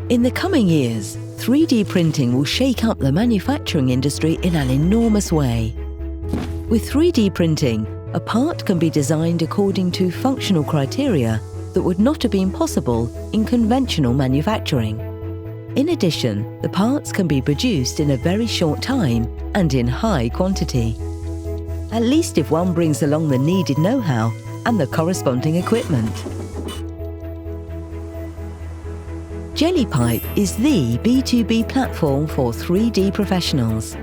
In the coming years, 3D printing will shake up the manufacturing industry in an enormous way. With 3D printing, a part can be designed according to functional criteria that would not have been possible in conventional manufacturing. In addition, the parts can be produced in a very short time and in high quantity. At least if one brings along the needed know-how and the corresponding equipment. Jellypipe is the B2B platform for 3D professionals.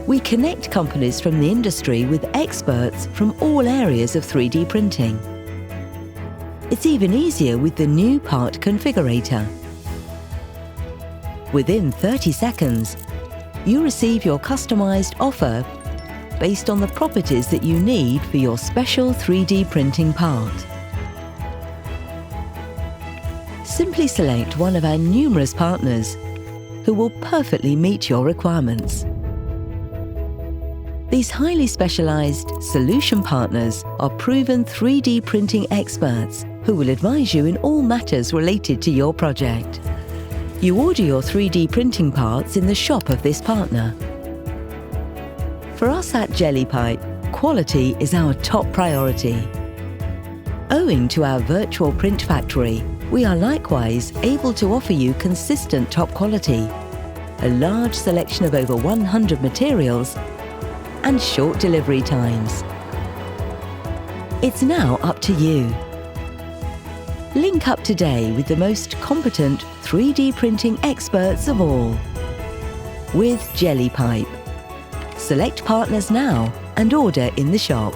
We connect companies from the industry with experts from all areas of 3D printing. It's even easier with the new part configurator. Within 30 seconds, you receive your customized offer based on the properties that you need for your special 3D printing part. Simply select one of our numerous partners who will perfectly meet your requirements. These highly specialized solution partners are proven 3D printing experts who will advise you in all matters related to your project. You order your 3D printing parts in the shop of this partner. For us at Jellypipe, quality is our top priority. Owing to our virtual print factory, we are likewise able to offer you consistent top quality, a large selection of over 100 materials, and short delivery times. It's now up to you. Link up today with the most competent 3D printing experts of all. With Jellypipe. Select partners now and order in the shop.